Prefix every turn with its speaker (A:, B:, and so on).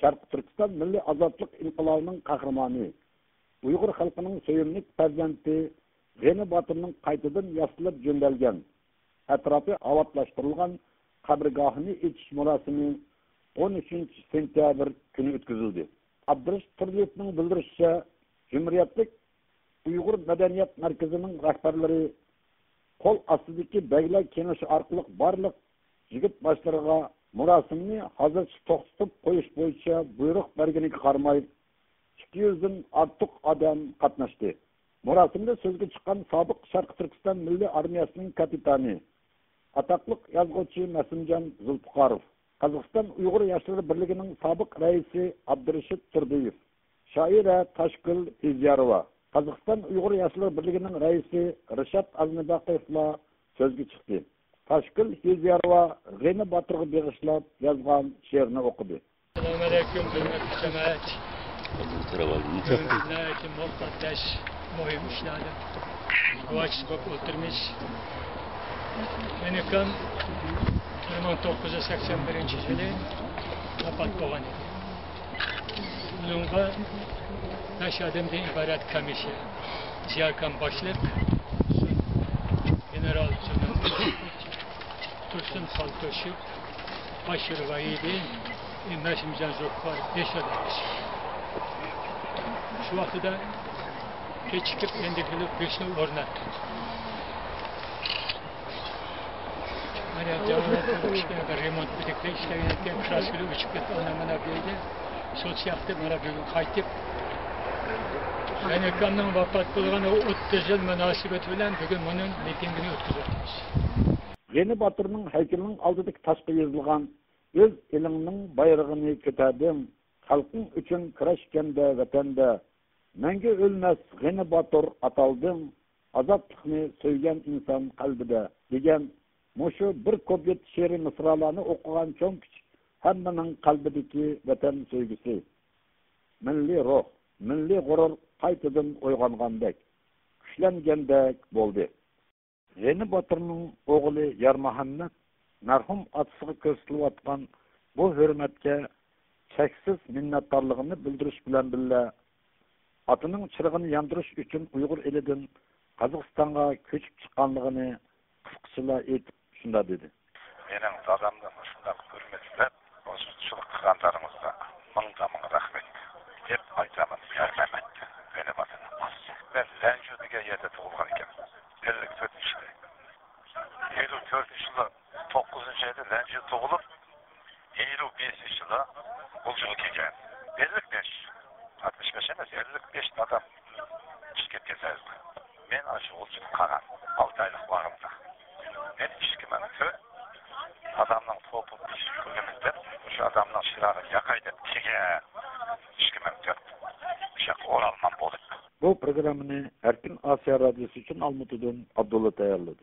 A: Sharq Türkistan Milli Azadlık İnqilabının qahramanı, Uyghur xalqının sevimlik farzandi G'eni Baturning qaytadan yasalib jo'ndalgan, atrofi avatlashtirilgan qabrgohini etish murosimi 13 sentyabr kuni o'tkazildi. Abdurish Turdiyevning bildirishicha, Cumhuriyetlik Uyghur Madaniyat Markazining rahbarlari qo'l ostidagi Baglar kengashi orqali barliq yigit boshlariga murosimni hozircha to'xtatib qo'yish bo'yicha buyruq berganiga qaramay 200 dan ortiq odam qatnashdi. Murosimda so'zga chiqqan sobiq Sharq Turkiston Milliy armiyasining kapitani, ataqliq yozuvchi Masimjon Zulfiqarov, Qozog'iston Uyg'ur yoshlar birligining sobiq raisi Abdurashid Turdiyev, shoira Tashkil Hizyarova, Qozog'iston Uyg'ur yoshlar birligining raisi Rishad Aznabaqovlar so'zga chiqdi. Tashkil Hizyarova G'eni Baturga bag'ishlab yozgan she'rni o'qidi.
B: Assalomu alaykum, hurmatli jamoat. Muqaddas muhim ishlarda guvoch bo'lib o'tirmiz. Menikam 1981-yili vafot bo'lgan edi. Bunga Nashaddin'den ibaret komissiya Ziyarkan boshliq, general Tursun Paltoshev, Bashir Vahidi, Nasimjon Zulfiqarov 5 odamiz. Shu vaqtda kechikib endi kelib pechni o'rnatdi. Mana javoblar remont bitikda ishlagan kraskili uchib ketdi. Mana bu yerda sotsialda mana bugun qaytib Aynakamning vafot bo'lgan 30 yil munosabati bilan bugun buning mitingini o'tkazyapmiz.
A: G'eni Baturning haykalining oldidagi toshga yozilgan o'z elingning bayrog'ini ko'tardim, xalqing uchun kurashganda vatanda, menga o'lmas G'eni Batur ataldim, azodlikni so'ygan inson qalbida degan mushu bir ko'pyet she'ri misralarni o'qigan cho'ng kichik hammaning qalbidagi vatan sevgisi, milliy ruh, milliy g'urur qaytadan uyg'ongandek, kuchlangandek bo'ldi. G'eni Baturning o'g'li Yarmuhammad marhum otasiga ko'rsatilayotgan bu hurmatga cheksiz minnatdorligini bildirish bilan birga otining chirig'ini yondirish uchun Uyg'ur elidan Qozog'istonga ko'chib chiqqanligini qisqacha aytib shunda dedi.
C: Mening dadamdan shunday hurmatlab, o'zchilik qilganlaringizga ming rahmat deb aytaman. G'eni Baturning otasi. Ben Lanjudiga yerda tug'ilgan ekan. 54-yilda. 54-yilda 9-yilda Lanjud tug'ilib, 55-yilda Uljuga kelgan. 55, 65 emas, 55 adam chiqib ketgan. Men aşı Uljuga qolgan 6 oylik vaqtimda. Men ishkiman adamning to'pib ishkimanda, o'sha adamning shirog'i yaqay deb kelgan. Ishkiman o'sha o'ralman bo'ldi.
A: Bu programmani Erkin Asiya Radyosi uchun Almutidan Abdulla tayyorladi.